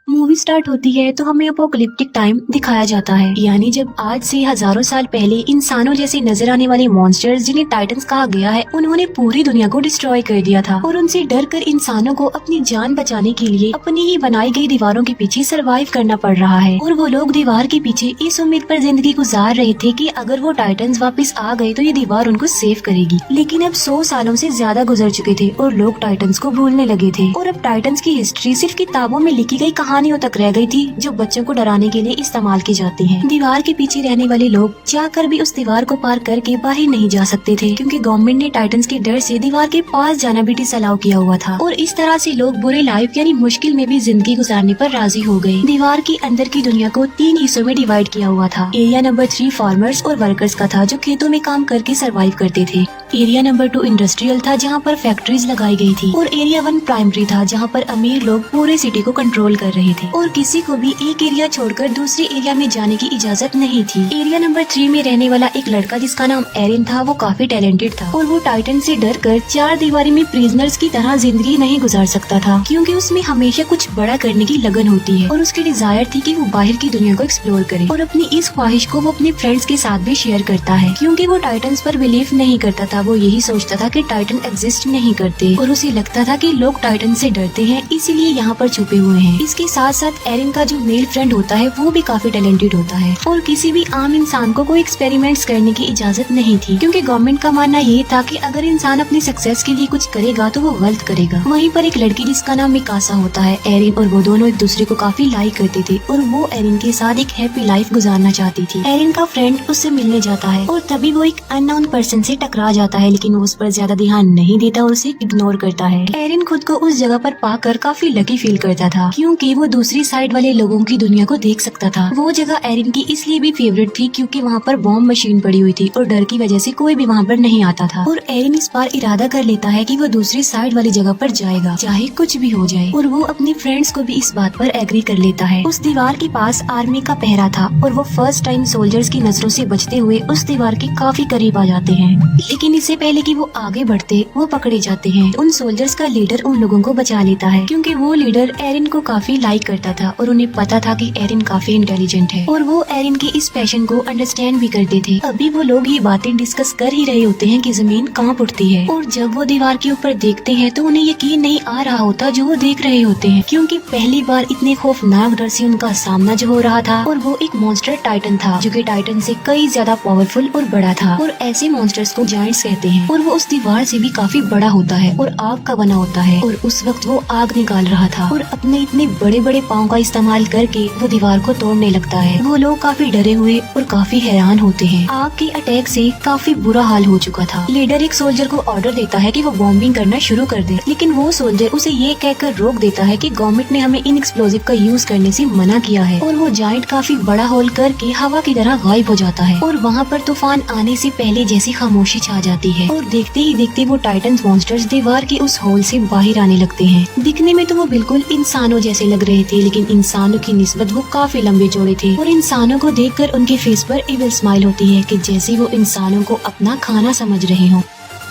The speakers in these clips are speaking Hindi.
मूवी स्टार्ट होती है तो हमें अपोकलिप्टिक टाइम दिखाया जाता है, यानी जब आज से हजारों साल पहले इंसानों जैसे नजर आने वाले मॉन्स्टर्स जिन्हें टाइटन्स कहा गया है, उन्होंने पूरी दुनिया को डिस्ट्रॉय कर दिया था और उनसे डर कर इंसानों को अपनी जान बचाने के लिए अपनी ही बनाई गई दीवारों के पीछे सरवाइव करना पड़ रहा है। और वो लोग दीवार के पीछे इस उम्मीद पर जिंदगी गुजार रहे थे कि अगर वो टाइटन्स वापस आ गए तो ये दीवार उनको सेव करेगी। लेकिन अब 100 सालों से ज्यादा गुजर चुके थे और लोग टाइटन्स को भूलने लगे थे और अब टाइटन्स की हिस्ट्री सिर्फ किताबों में लिखी गई कहानियों तक रह गई थी जो बच्चों को डराने के लिए इस्तेमाल की जाती हैं। दीवार के पीछे रहने वाले लोग जाकर भी उस दीवार को पार करके बाहर नहीं जा सकते थे क्योंकि गवर्नमेंट ने टाइटन्स के डर से दीवार के पास जाना भी डिसअलाउ किया हुआ था। और इस तरह से लोग बुरे लाइफ यानी मुश्किल में भी जिंदगी गुजारने पर राजी हो गए। दीवार के अंदर की दुनिया को 3 हिस्सों में डिवाइड किया हुआ था। एरिया नंबर 3 फार्मर्स और वर्कर्स का था जो खेतों में काम करके सरवाइव करते थे। एरिया नंबर 2 इंडस्ट्रियल था जहाँ पर फैक्ट्रीज लगाई गई थी। और एरिया 1 प्राइमरी था जहाँ पर अमीर लोग पूरे सिटी को कंट्रोल कर रहे थे और किसी को भी एक एरिया छोड़कर दूसरे एरिया में जाने की इजाजत नहीं थी। एरिया नंबर 3 में रहने वाला एक लड़का जिसका नाम एरिन था, वो काफी टैलेंटेड था और वो टाइटन से डर कर 4 दीवारी में प्रिजनर्स की तरह जिंदगी नहीं गुजार सकता था क्योंकि उसमें हमेशा कुछ बड़ा करने की लगन होती है और उसकी डिजायर थी कि वो बाहर की दुनिया को एक्सप्लोर करे। और अपनी इस ख्वाहिश को वो अपने फ्रेंड्स के साथ भी शेयर करता है क्योंकि वो टाइटन्स पर बिलीव नहीं करता था। वो यही सोचता था कि टाइटन एग्जिस्ट नहीं करते और उसे लगता था कि लोग टाइटन से डरते हैं, इसीलिए यहाँ पर छुपे हुए हैं। इसके साथ साथ एरिन का जो मेल फ्रेंड होता है वो भी काफी टैलेंटेड होता है और किसी भी आम इंसान को कोई एक्सपेरिमेंट्स करने की इजाजत नहीं थी क्योंकि गवर्नमेंट का मानना ये था कि अगर इंसान अपनी सक्सेस के लिए कुछ करेगा तो वो गलत करेगा। वहीं पर एक लड़की जिसका नाम मिकासा होता है, एरिन और वो दोनों एक दूसरे को काफी लाइक करते थे और वो एरिन के साथ एक हैप्पी लाइफ गुजारना चाहती थी। एरिन का फ्रेंड उससे मिलने जाता है और तभी वो एक अननोन पर्सन से टकरा जाता है, लेकिन वो उस पर ज्यादा ध्यान नहीं देता और उसे इग्नोर करता है। एरिन खुद को उस जगह पर पाकर काफी लकी फील करता था क्योंकि वो दूसरी साइड वाले लोगों की दुनिया को देख सकता था। वो जगह एरिन की इसलिए भी फेवरेट थी क्योंकि वहाँ पर बॉम्ब मशीन पड़ी हुई थी और डर की वजह से कोई भी वहाँ पर नहीं आता था। और एरिन इस बार इरादा कर लेता है कि वो दूसरी साइड वाली जगह पर जाएगा चाहे कुछ भी हो जाए और वो अपने फ्रेंड्स को भी इस बात पर एग्री कर लेता है। उस दीवार के पास आर्मी का पहरा था और वो फर्स्ट टाइम सोल्जर्स की नजरों से बचते हुए उस दीवार के काफी करीब आ जाते हैं, लेकिन इससे पहले कि वो आगे बढ़ते वो पकड़े जाते हैं। उन सोल्जर्स का लीडर उन लोगों को बचा लेता है क्योंकि वो लीडर एरिन को काफी लाइक करता था और उन्हें पता था कि एरिन काफी इंटेलिजेंट है और वो एरिन के इस पैशन को अंडरस्टैंड भी करते थे। अभी वो लोग ये बातें डिस्कस कर ही रहे होते हैं कि जमीन कहाँ उठती है और जब वो दीवार के ऊपर देखते हैं तो उन्हें यकीन नहीं आ रहा होता जो वो देख रहे होते हैं क्योंकि पहली बार इतने खौफनाक डर से उनका सामना जो हो रहा था और वो एक मॉन्स्टर टाइटन था जो कि टाइटन से कई ज्यादा पावरफुल और बड़ा था। और ऐसे मॉन्स्टर्स को जायंट्स कहते हैं और वो उस दीवार से भी काफी बड़ा होता है और आग का बना होता है और उस वक्त वो आग निकाल रहा था और अपने इतने बड़े बड़े पाँव का इस्तेमाल करके वो दीवार को तोड़ने लगता है। वो लोग काफी डरे हुए और काफी हैरान होते हैं। आग के अटैक से काफी बुरा हाल हो चुका था। लीडर एक सोल्जर को ऑर्डर देता है कि वो बॉम्बिंग करना शुरू कर दे, लेकिन वो सोल्जर उसे ये कहकर रोक देता है कि गवर्नमेंट ने हमें इन एक्सप्लोजिव का यूज करने से मना किया है। और वो जायंट काफी बड़ा होल करके हवा की तरह गायब हो जाता है और वहाँ पर तूफान आने से पहले जैसी खामोशी छा जाती है और देखते ही देखते वो टाइटन्स मॉन्स्टर्स दीवार के उस होल से बाहर आने लगते हैं। दिखने में तो वो बिल्कुल इंसानों जैसे लग रहे थे, लेकिन इंसानों की निस्बत वो काफी लंबे चौड़े थे और इंसानों को देखकर उनके फेस पर इविल स्माइल होती है कि जैसे वो इंसानों को अपना खाना समझ रहे हों।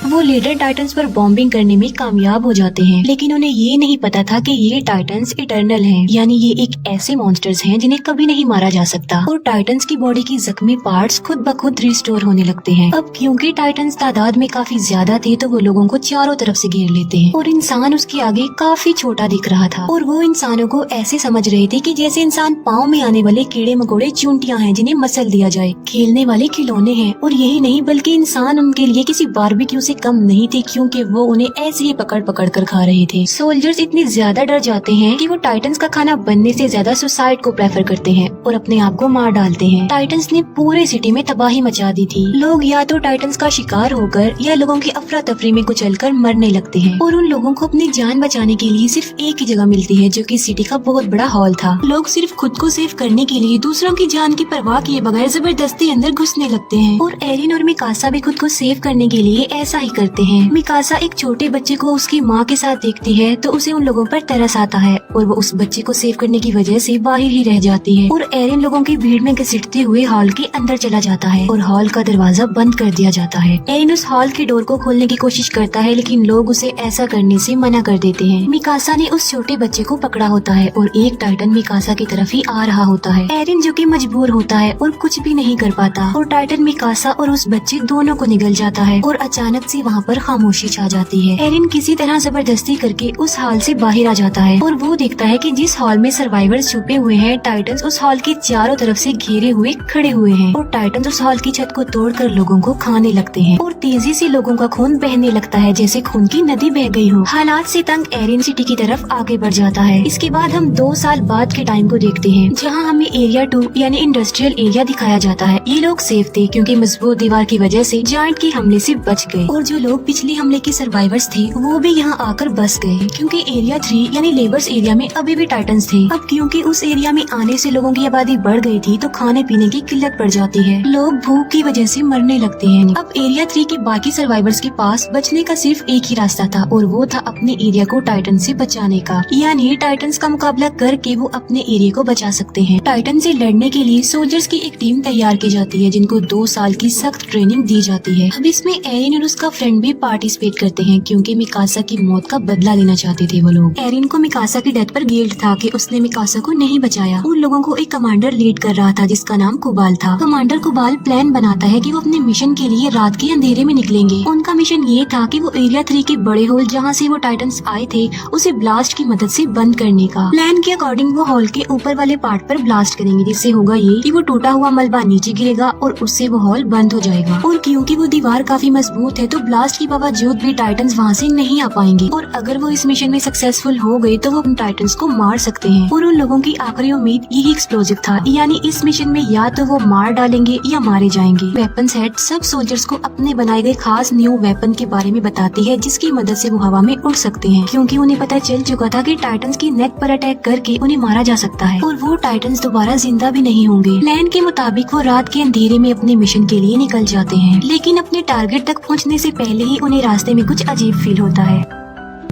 वो लीडर टाइटन्स पर बॉम्बिंग करने में कामयाब हो जाते हैं, लेकिन उन्हें ये नहीं पता था कि ये टाइटन्स इटर्नल हैं, यानी ये एक ऐसे मॉन्स्टर्स हैं जिन्हें कभी नहीं मारा जा सकता। और टाइटन्स की बॉडी की जख्मी पार्ट्स खुद ब खुद रिस्टोर होने लगते हैं। अब क्योंकि टाइटन्स तादाद में काफी ज्यादा थे तो वो लोगों को चारों तरफ से घेर लेते हैं और इंसान उसके आगे काफी छोटा दिख रहा था और वो इंसानों को ऐसे समझ रहे थे कि जैसे इंसान पाँव में आने वाले कीड़े मकोड़े चूंटियां हैं जिन्हें मसल दिया जाए, खेलने वाले खिलौने हैं। और यही नहीं बल्कि इंसान उनके लिए किसी बारबेक्यू से कम नहीं थे क्योंकि वो उन्हें ऐसे ही पकड़ पकड़ कर खा रहे थे। सोल्जर्स इतने ज्यादा डर जाते हैं कि वो टाइटन्स का खाना बनने से ज्यादा सुसाइड को प्रेफर करते हैं और अपने आप को मार डालते हैं। टाइटन्स ने पूरे सिटी में तबाही मचा दी थी। लोग या तो टाइटन्स का शिकार होकर या लोगों की अफरा तफरी में कुचलकर मरने लगते हैं और उन लोगों को अपनी जान बचाने के लिए सिर्फ एक ही जगह मिलती है जो कि सिटी का बहुत बड़ा हॉल था। लोग सिर्फ खुद को सेव करने के लिए दूसरों की जान की परवाह किए बगैर जबरदस्ती अंदर घुसने लगते हैं और एरिन और मिकासा भी खुद को सेव करने के लिए ऐसा ऐसा ही करते हैं। मिकासा एक छोटे बच्चे को उसकी माँ के साथ देखती है तो उसे उन लोगों पर तरस आता है और वो उस बच्चे को सेव करने की वजह से बाहर ही रह जाती है और एरिन लोगों की भीड़ में घसीटते हुए हॉल के अंदर चला जाता है और हॉल का दरवाजा बंद कर दिया जाता है। एरिन उस हॉल के डोर को खोलने की कोशिश करता है लेकिन लोग उसे ऐसा करने से मना कर देते हैं। मिकासा ने उस छोटे बच्चे को पकड़ा होता है और एक टाइटन मिकासा की तरफ ही आ रहा होता है। एरिन जो कि मजबूर होता है और कुछ भी नहीं कर पाता और टाइटन मिकासा और उस बच्चे दोनों को निगल जाता है और अचानक से वहाँ पर खामोशी छा जाती है। एरिन किसी तरह जबरदस्ती करके उस हॉल से बाहर आ जाता है और वो देखता है कि जिस हॉल में सर्वाइवर्स छुपे हुए हैं, टाइटन्स उस हॉल के चारों तरफ से घेरे हुए खड़े हुए हैं और टाइटन्स उस हॉल की छत को तोड़कर लोगों को खाने लगते हैं और तेजी से लोगों का खून बहने लगता है जैसे खून की नदी बह गई हो। हालात से तंग एरिन सिटी की तरफ आगे बढ़ जाता है। इसके बाद हम 2 साल बाद के टाइम को देखते हैं जहाँ हमें एरिया 2 यानी इंडस्ट्रियल एरिया दिखाया जाता है। ये लोग सेफ थे क्योंकि मजबूत दीवार की वजह से जायंट के हमले से बच गए और जो लोग पिछले हमले के सर्वाइवर्स थे वो भी यहाँ आकर बस गए क्योंकि एरिया 3 यानी लेबर्स एरिया में अभी भी टाइटन्स थे। अब क्योंकि उस एरिया में आने से लोगों की आबादी बढ़ गई थी तो खाने पीने की किल्लत पड़ जाती है, लोग भूख की वजह से मरने लगते हैं। अब एरिया 3 के बाकी सर्वाइवर्स के पास बचने का सिर्फ एक ही रास्ता था और वो था अपने एरिया को टाइटन से बचाने का, यानी टाइटन्स का मुकाबला करके वो अपने एरिया को बचा सकते हैं। टाइटन से लड़ने के लिए सोल्जर्स की एक टीम तैयार की जाती है जिनको 2 साल की सख्त ट्रेनिंग दी जाती है। अब इसमें एरिन और उसका फ्रेंड भी पार्टिसिपेट करते हैं क्योंकि मिकासा की मौत का बदला लेना चाहते थे वो लोग। एरिन को मिकासा की डेथ पर गिल्ट था कि उसने मिकासा को नहीं बचाया। उन लोगों को एक कमांडर लीड कर रहा था जिसका नाम कुबाल था। कमांडर कुबाल प्लान बनाता है कि वो अपने मिशन के लिए रात के अंधेरे में निकलेंगे। उनका मिशन ये था कि वो एरिया 3 के बड़े होल जहाँ से वो टाइटन्स आए थे उसे ब्लास्ट की मदद से बंद करने का। प्लान के अकॉर्डिंग वो हॉल के ऊपर वाले पार्ट पर ब्लास्ट करेंगे जिससे होगा ये कि वो टूटा हुआ मलबा नीचे गिरेगा और उससे वो हॉल बंद हो जाएगा और क्योंकि वो दीवार काफी मजबूत है तो ब्लास्ट के बावजूद भी टाइटन्स वहाँ से नहीं आ पाएंगे और अगर वो इस मिशन में सक्सेसफुल हो गए तो वो उन टाइटन्स को मार सकते हैं। और उन लोगों की आखिरी उम्मीद यही एक्सप्लोजिव था, यानी इस मिशन में या तो वो मार डालेंगे या मारे जाएंगे। वेपन्स हेड सब सोल्जर्स को अपने बनाए गए खास न्यू वेपन के बारे में बताती है जिसकी मदद से वो हवा में उड़ सकते हैं क्योंकि उन्हें पता चल चुका था कि टाइटन्स की नेक पर अटैक करके उन्हें मारा जा सकता है और वो टाइटन्स दोबारा जिंदा भी नहीं होंगे। प्लान के मुताबिक वो रात के अंधेरे में अपने मिशन के लिए निकल जाते हैं लेकिन अपने टारगेट तक पहुँचने से पहले ही उन्हें रास्ते में कुछ अजीब फील होता है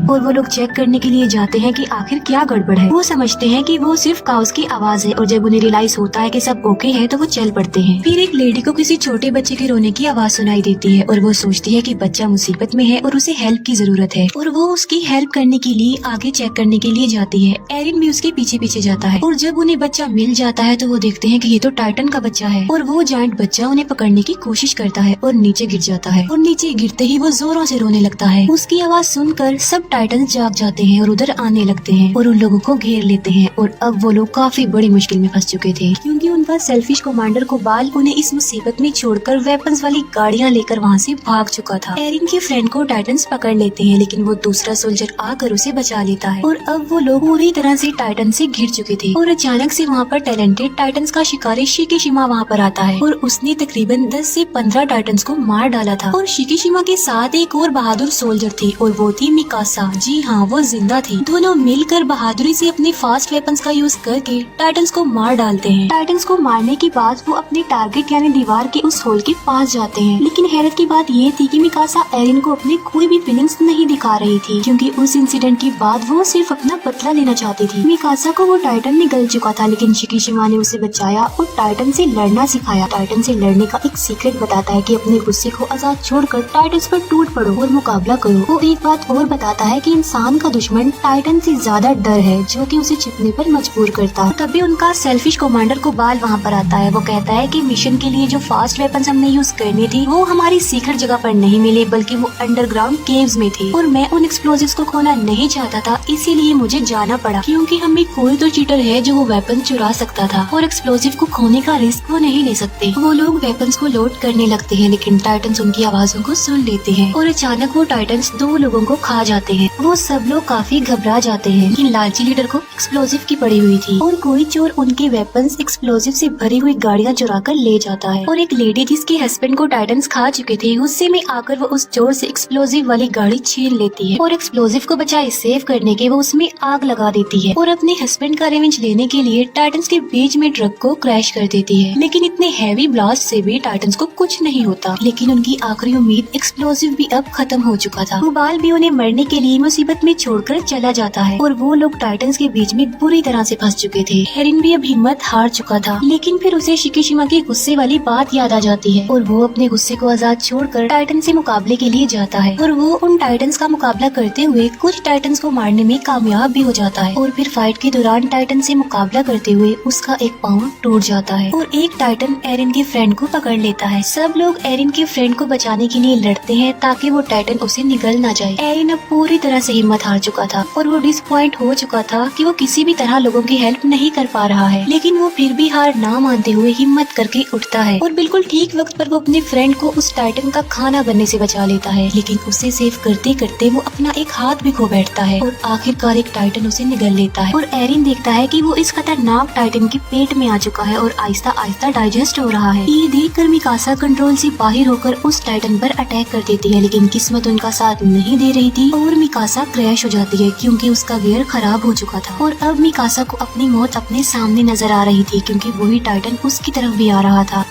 और वो लोग चेक करने के लिए जाते हैं कि आखिर क्या गड़बड़ है। वो समझते हैं कि वो सिर्फ काउस की आवाज है और जब उन्हें रियलाइज होता है कि सब ओके है तो वो चल पड़ते हैं। फिर एक लेडी को किसी छोटे बच्चे के रोने की आवाज सुनाई देती है और वो सोचती है कि बच्चा मुसीबत में है और उसे हेल्प की जरूरत है और वो उसकी हेल्प करने के लिए आगे चेक करने के लिए जाती है। एरिन भी उसके पीछे पीछे जाता है और जब उन्हें बच्चा मिल जाता है तो वो देखते हैं कि ये तो टाइटन का बच्चा है और वो जायंट बच्चा उन्हें पकड़ने की कोशिश करता है और नीचे गिर जाता है और नीचे गिरते ही वो जोरों से रोने लगता है। उसकी आवाज सुनकर सब टाइटन जाग जाते हैं और उधर आने लगते हैं और उन लोगों को घेर लेते हैं और अब वो लोग काफी बड़ी मुश्किल में फंस चुके थे क्योंकि उनका सेल्फिश कमांडर कुबाल उन्हें इस मुसीबत में छोड़कर वेपन्स वाली गाड़ियां लेकर वहाँ से भाग चुका था। एरिन के फ्रेंड को टाइटन्स पकड़ लेते हैं लेकिन वो दूसरा सोल्जर आकर उसे बचा लेता है और अब वो लोग पूरी तरह से टाइटन से घिर चुके थे और अचानक से वहाँ पर टैलेंटेड टाइटन्स का शिकारी शिकीशिमा वहाँ पर आता है और उसने तकरीबन 10 से 15 टाइटन्स को मार डाला था और शिकीशिमा के साथ एक और बहादुर सोल्जर थी और वो थी मिकासा। जी हाँ, वो जिंदा थी। दोनों मिलकर बहादुरी से अपने फास्ट वेपन्स का यूज करके टाइटन्स को मार डालते हैं। टाइटन्स को मारने के बाद वो अपने टारगेट यानी दीवार के उस होल के पास जाते हैं लेकिन हैरत की बात ये थी कि मिकासा एरिन को अपनी कोई भी फीलिंग्स नहीं दिखा रही थी क्योंकि उस इंसिडेंट के बाद वो सिर्फ अपना बदला लेना चाहती थी। मिकासा को वो टाइटन निगल चुका था लेकिन शिकीशिमा ने उसे बचाया और टाइटन से लड़ना सिखाया। टाइटन से लड़ने का एक सीक्रेट बताता है कि अपने गुस्से को आजाद छोड़कर टाइटन्स पर टूट पड़ो और मुकाबला करो। वो एक बात और बताता है कि इंसान का दुश्मन टाइटन से ज्यादा डर है जो कि उसे छिपने पर मजबूर करता है। तभी उनका सेल्फिश कमांडर कुबाल वहाँ पर आता है। वो कहता है कि मिशन के लिए जो फास्ट वेपन्स हमने यूज करनी थी वो हमारी सीक्रेट जगह पर नहीं मिले बल्कि वो अंडरग्राउंड केव्स में थे और मैं उन एक्सप्लोजिव्स को खोना नहीं चाहता था, इसीलिए मुझे जाना पड़ा क्योंकि हम में कोई तो चीटर है जो वो वेपन चुरा सकता था और एक्सप्लोजिव को खोने का रिस्क वो नहीं ले सकते। वो लोग वेपन्स को लोड करने लगते हैं लेकिन टाइटन्स उनकी आवाजों को सुन लेते हैं और अचानक वो टाइटन्स 2 लोगों को खा जाते हैं। हैं। वो सब लोग काफी घबरा जाते हैं कि लालची लीडर को एक्सप्लोजिव की पड़ी हुई थी और कोई चोर उनके वेपन्स एक्सप्लोजिव से भरी हुई गाड़ियाँ चुरा कर ले जाता है और एक लेडी जिसके हस्बैंड को टाइटन्स खा चुके थे गुस्से में आकर वो उस चोर से एक्सप्लोजिव वाली गाड़ी छीन लेती है और एक्सप्लोजिव को बचाए सेव करने के वो उसमें आग लगा देती है और अपने हस्बैंड का रिवेंज लेने के लिए टाइटन्स के बीच में ट्रक को क्रैश कर देती है। लेकिन इतने हैवी ब्लास्ट से भी टाइटन्स को कुछ नहीं होता, लेकिन उनकी आखिरी उम्मीद एक्सप्लोजिव भी अब खत्म हो चुका था। कुबाल भी उन्हें मरने के लिए मुसीबत में छोड़कर चला जाता है और वो लोग टाइटन्स के बीच में बुरी तरह से फंस चुके थे। एरिन भी अब हिम्मत हार चुका था, लेकिन फिर उसे शिकिशिमा की गुस्से वाली बात याद आ जाती है और वो अपने गुस्से को आजाद छोड़कर टाइटन से मुकाबले के लिए जाता है और वो उन टाइटन्स का मुकाबला करते हुए कुछ टाइटन्स को मारने में कामयाब भी हो जाता है और फिर फाइट के दौरान टाइटन से मुकाबला करते हुए उसका एक पाँव टूट जाता है और एक टाइटन एरिन के फ्रेंड को पकड़ लेता है। सब लोग एरिन के फ्रेंड को बचाने के लिए लड़ते हैं ताकि वो टाइटन उसे निगल ना जाए। एरिन अब पूरी तरह से हिम्मत हार चुका था और वो डिसपॉइंट हो चुका था कि वो किसी भी तरह लोगों की हेल्प नहीं कर पा रहा है, लेकिन वो फिर भी हार ना मानते हुए हिम्मत करके उठता है और बिल्कुल ठीक वक्त पर वो अपने फ्रेंड को उस टाइटन का खाना बनने से बचा लेता है। लेकिन उसे सेव करते करते वो अपना एक हाथ भी खो बैठता है और आखिरकार एक टाइटन उसे निगल लेता है और एरिन देखता है कि वो इस खतरनाक टाइटन के पेट में आ चुका है और आहिस्ता आहिस्ता डाइजेस्ट हो रहा है। ये देखकर मिकासा कंट्रोल से बाहर होकर उस टाइटन पर अटैक कर देती है, लेकिन किस्मत उनका साथ नहीं दे रही थी और मिकासा क्रैश हो जाती है क्योंकि उसका गियर खराब हो चुका था और अब मिकासा को अपनी मौत अपने सामने नजर आ रही थी क्योंकि वही टाइटन उसकी तरफ भी आ रहा था।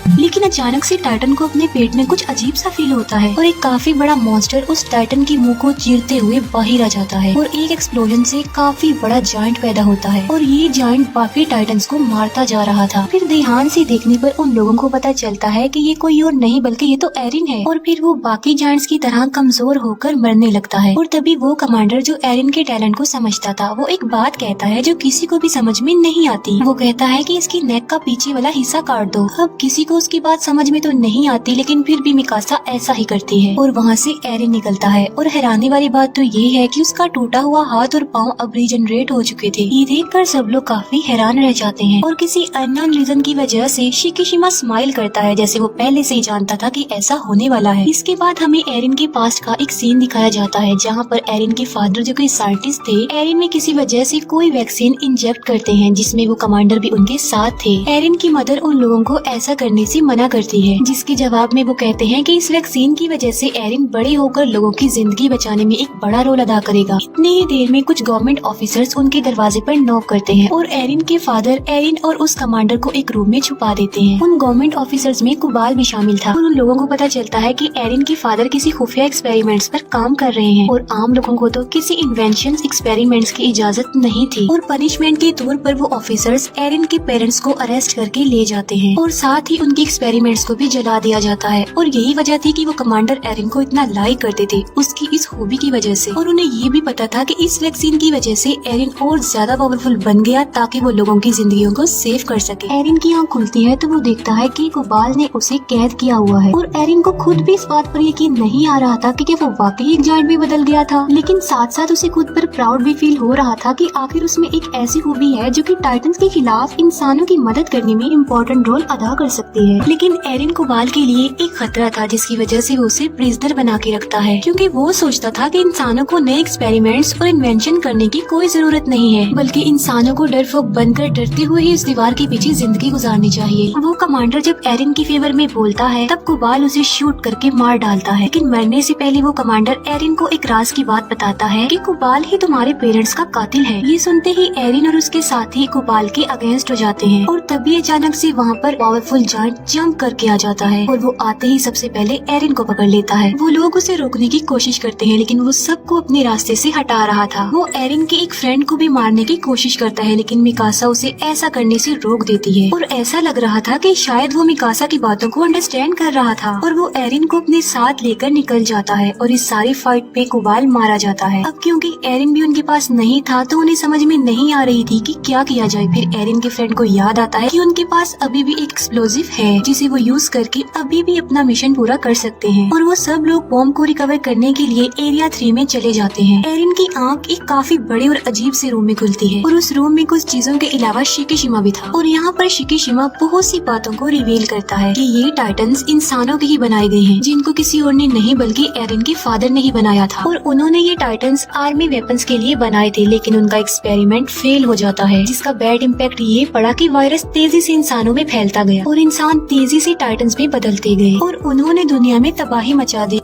लेकिन अचानक से टाइटन को अपने पेट में कुछ अजीब सा फील होता है और एक काफी बड़ा मॉन्स्टर उस टाइटन की मुंह को चीरते हुए बाहर आ जाता है और एक एक्सप्लोजन से काफी बड़ा जायंट पैदा होता है और ये जायंट बाकी टाइटन्स को मारता जा रहा था। फिर ध्यान से देखने पर उन लोगों को पता चलता है कि ये कोई और नहीं बल्कि ये तो एरिन है और फिर वो बाकी जायंट्स की तरह कमजोर होकर मरने लगता है। और तभी वो कमांडर जो एरिन के टैलेंट को समझता था वो एक बात कहता है जो किसी को भी समझ में नहीं आती। वो कहता है कि इसकी नेक का पीछे वाला हिस्सा काट दो। अब किसी को उसकी बात समझ में तो नहीं आती, लेकिन फिर भी मिकासा ऐसा ही करती है और वहाँ से एरिन निकलता है। और हैरानी वाली बात तो ये है कि उसका टूटा हुआ हाथ और पाँव अब रीजनरेट हो चुके थे। ये देखकर सब लोग काफी हैरान रह जाते हैं और किसी अननोन रीजन की वजह से शिकिशिमा स्माइल करता है जैसे वो पहले से ही जानता था कि ऐसा होने वाला है। इसके बाद हमें एरिन के पास्ट का एक सीन दिखाया जाता है जहाँ पर एरिन के फादर जो कि साइंटिस्ट थे एरिन में किसी वजह से कोई वैक्सीन इंजेक्ट करते हैं जिसमें वो कमांडर भी उनके साथ थे। एरिन की मदर उन लोगों को ऐसा करने से मना करती है, जिसके जवाब में वो कहते हैं कि इस वैक्सीन की वजह से एरिन बड़े होकर लोगों की जिंदगी बचाने में एक बड़ा रोल अदा करेगा। इतनी ही देर में कुछ गवर्नमेंट ऑफिसर्स उनके दरवाजे पर नॉक करते हैं और एरिन के फादर एरिन और उस कमांडर को एक रूम में छुपा देते हैं। उन गवर्नमेंट ऑफिसर्स में कुबाल भी शामिल था और उन लोगों को पता चलता है कि एरिन के फादर किसी खुफिया एक्सपेरिमेंट्स पर काम कर रहे हैं और आम लोगों को तो किसी इन्वेंशन एक्सपेरिमेंट्स की इजाजत नहीं थी। और पनिशमेंट के तौर पर वो ऑफिसर्स एरिन के पेरेंट्स को अरेस्ट करके ले जाते हैं और साथ ही उनके एक्सपेरिमेंट्स को भी जला दिया जाता है। और यही वजह थी कि वो कमांडर एरिन को इतना लाइक करते थे उसकी इस खूबी की वजह से। और उन्हें ये भी पता था कि इस वैक्सीन की वजह से एरिन और ज्यादा पावरफुल बन गया ताकि वो लोगों की जिंदगियों को सेव कर सके। एरिन की आँख खुलती है तो वो देखता है कि कुबाल ने उसे कैद किया हुआ है और एरिन को खुद भी इस बात पर यकीन नहीं आ रहा था कि क्या वो वाकई एक जायंट भी बदल गया था। लेकिन साथ साथ उसे खुद पर प्राउड भी फील हो रहा था कि आखिर उसमें एक ऐसी खूबी है जो कि टाइटन्स के खिलाफ इंसानों की मदद करने में इम्पोर्टेंट रोल अदा कर सकती है। लेकिन एरिन कुबाल के लिए एक खतरा था जिसकी वजह से वो उसे प्रिजनर बना के रखता है क्योंकि वो सोचता था कि इंसानों को नए एक्सपेरिमेंट्स और इन्वेंशन करने की कोई जरूरत नहीं है बल्कि इंसानों को डरपोक बनकर डरते हुए ही इस दीवार के पीछे जिंदगी गुजारनी चाहिए। वो कमांडर जब एरिन की फेवर में बोलता है तब कुबाल उसे शूट करके मार डालता है, लेकिन मरने से पहले वो कमांडर एरिन को एक राज की बात बताता है कि कुबाल ही तुम्हारे पेरेंट्स का कातिल है। ये सुनते ही एरिन और उसके साथी कुबाल के अगेंस्ट हो जाते हैं और तभी अचानक से वहाँ पर पावरफुल जायंट जंप करके आ जाता है और वो आते ही सबसे पहले एरिन को पकड़ लेता है। वो लोग उसे रोकने की कोशिश करते हैं लेकिन वो सबको अपने रास्ते से हटा रहा था। वो एरिन के एक फ्रेंड को भी मारने की कोशिश करता है लेकिन मिकासा उसे ऐसा करने से रोक देती है और ऐसा लग रहा था कि शायद वो मिकासा की बातों को अंडरस्टैंड कर रहा था और वो एरिन को अपने साथ लेकर निकल जाता है और इस सारी फाइट पे कुबाल मारा जाता है। अब क्योंकि एरिन भी उनके पास नहीं था तो उन्हें समझ में नहीं आ रही थी कि क्या किया जाए। फिर एरिन के फ्रेंड को याद आता है कि उनके पास अभी भी एक एक्सप्लोजिव है जिसे वो यूज करके अभी भी अपना मिशन पूरा कर सकते हैं। और वो सब लोग बॉम्ब को रिकवर करने के लिए एरिया 3 में चले जाते हैं। एरिन की आंख एक काफी बड़े और अजीब से रूम में खुलती है और उस रूम में कुछ चीजों के अलावा शिकिशिमा भी था। और यहाँ पर शिकिशिमा बहुत सी बातों को रिवील करता है कि ये टाइटन्स इंसानों के ही बनाए गए हैं, जिनको किसी और ने नहीं बल्कि एरिन के फादर ने ही बनाया था। और उन्होंने ये टाइटन्स आर्मी वेपन्स के लिए बनाए थे, लेकिन उनका एक्सपेरिमेंट फेल हो जाता है, जिसका बैड इम्पैक्ट ये पड़ा कि वायरस तेजी से इंसानों में फैलता गया और इंसान तेजी से टाइटन्स में बदलते गए और उन्होंने दुनिया में तबाही मचा दी।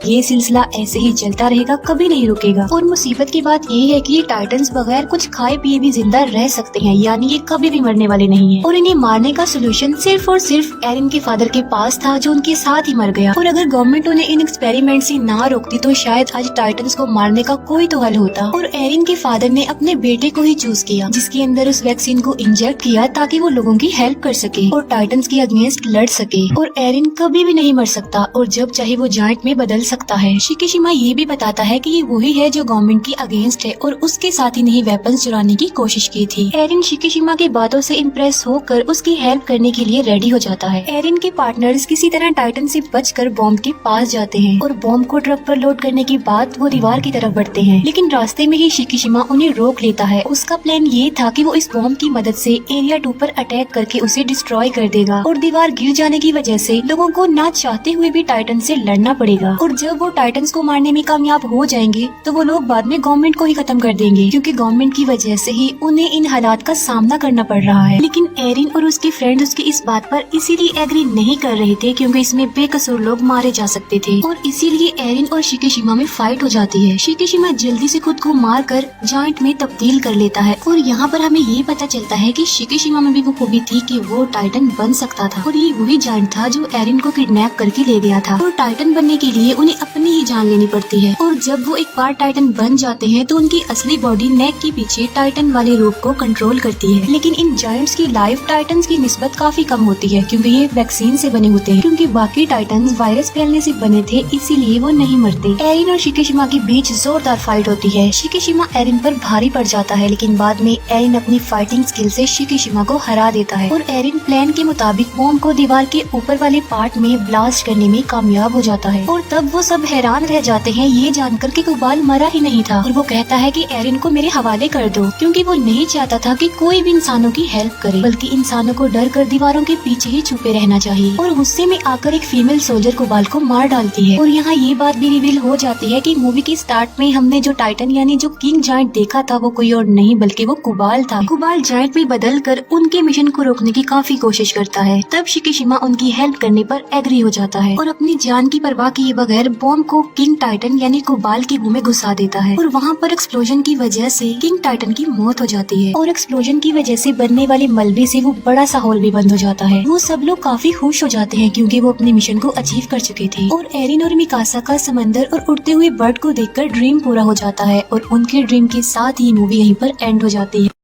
ये सिलसिला ऐसे ही चलता रहेगा, कभी नहीं रुकेगा। और मुसीबत की बात ये है कि ये टाइटन्स बगैर कुछ खाए पिए भी जिंदा रह सकते हैं, यानी ये कभी भी मरने वाले नहीं है। और इन्हें मारने का सोल्यूशन सिर्फ और सिर्फ एरिन के फादर के पास था, जो उनके साथ ही मर गया। और अगर गवर्नमेंट उन्हें इन एक्सपेरिमेंट से ना रोकती तो शायद आज टाइटन्स को मारने का कोई तो हल होता। और एरिन के फादर ने अपने बेटे को ही चूज किया, जिसके अंदर उस वैक्सीन को इंजेक्ट किया ताकि वो लोगों की हेल्प कर सके और टाइटन्स के अगेंस्ट लड़ सके। और एरिन कभी भी नहीं मर सकता और जब चाहे वो जायंट में बदल सकता है। शिकिशिमा ये भी बताता है कि ये वही है जो गवर्नमेंट की अगेंस्ट है और उसके साथ ही नहीं वेपन्स चुराने की कोशिश की थी। एरिन शिकिशिमा की बातों से इम्प्रेस होकर उसकी हेल्प करने के लिए रेडी हो जाता है। एरिन के पार्टनर्स किसी तरह टाइटन से बचकर बॉम्ब के पास जाते हैं और बॉम्ब को ट्रक पर लोड करने के बाद वो दीवार की तरफ बढ़ते हैं, लेकिन रास्ते में ही शिकिशिमा उन्हें रोक लेता है। उसका प्लान ये था कि वो इस बॉम्ब की मदद से एरिया 2 पर अटैक करके उसे डिस्ट्रॉय कर देगा और दीवार गिर जाने की वजह से लोगों को ना चाहते हुए भी टाइटन से लड़ना पड़ेगा। और जब वो टाइटन्स को मारने में कामयाब हो जाएंगे तो वो लोग बाद में गवर्नमेंट को ही खत्म कर देंगे, क्योंकि गवर्नमेंट की वजह से ही उन्हें इन हालात का सामना करना पड़ रहा है। लेकिन एरिन और उसके फ्रेंड्स उसकी इस बात पर इसीलिए एग्री नहीं कर रहे थे क्योंकि इसमें बेकसूर लोग मारे जा सकते थे और इसीलिए एरिन और शिकिशिमा में फाइट हो जाती है। शिकिशिमा जल्दी से खुद को मार कर जायंट में तब्दील कर लेता है और यहाँ पर हमें ये पता चलता है कि शिकिशिमा में भी वो खूबी थी कि वो टाइटन बन सकता था और ये वही जायंट था जो एरिन को किडनैप करके ले गया था। और टाइटन बनने के लिए उन्हें अपनी ही जान लेनी पड़ती है और जब वो एक बार टाइटन बन जाते हैं तो उनकी असली बॉडी नेक के पीछे टाइटन वाले रूप को कंट्रोल करती है। लेकिन इन जायंट्स की लाइफ टाइटन्स की निस्बत काफी कम होती है क्योंकि ये वैक्सीन से बने होते हैं, क्योंकि बाकी टाइटन्स वायरस फैलने से बने थे इसीलिए वो नहीं मरते। एरिन और शिकिशिमा के बीच जोरदार फाइट होती है। शिकिशिमा एरिन पर भारी पड़ जाता है, लेकिन बाद में एरिन अपनी फाइटिंग स्किल से शिकिशिमा को हरा देता है और एरिन प्लान के मुताबिक बॉम्ब को दीवार के ऊपर वाले पार्ट में ब्लास्ट करने में कामयाब हो जाता है। और तब वो सब हैरान रह जाते हैं ये जानकर कि कुबाल मरा ही नहीं था और वो कहता है कि एरिन को मेरे हवाले कर दो, क्योंकि वो नहीं चाहता था कि कोई भी इंसानों की हेल्प करे, बल्कि इंसानों को डर कर दीवारों के पीछे ही छुपे रहना चाहिए। और गुस्से में आकर एक फीमेल सोल्जर कुबाल को मार डालती है। और यहाँ ये बात भी रिवील हो जाती है कि मूवी के स्टार्ट में हमने जो टाइटन यानी जो किंग जायंट देखा था वो कोई और नहीं बल्कि वो कुबाल था। कुबाल जायंट में बदल कर उनके मिशन को रोकने की काफी कोशिश करता है। तब शिकिशिमा उनकी हेल्प करने पर एग्री हो जाता है और अपनी जान की परवाह किए बगैर बॉम्ब को किंग टाइटन यानी कुबाल के मुंह में घुसा देता है और वहाँ पर एक्सप्लोजन की वजह से किंग टाइटन की मौत हो जाती है। और एक्सप्लोजन की वजह से बनने वाले मलबे से वो बड़ा सा होल भी बंद हो जाता है। वो सब लोग काफी खुश हो जाते हैं क्योंकि वो अपने मिशन को अचीव कर चुके थे। और एरिन और मिकासा का समंदर और उड़ते हुए बर्ड को देखकर ड्रीम पूरा हो जाता है और उनके ड्रीम के साथ ही मूवी यहीं पर एंड हो जाती है।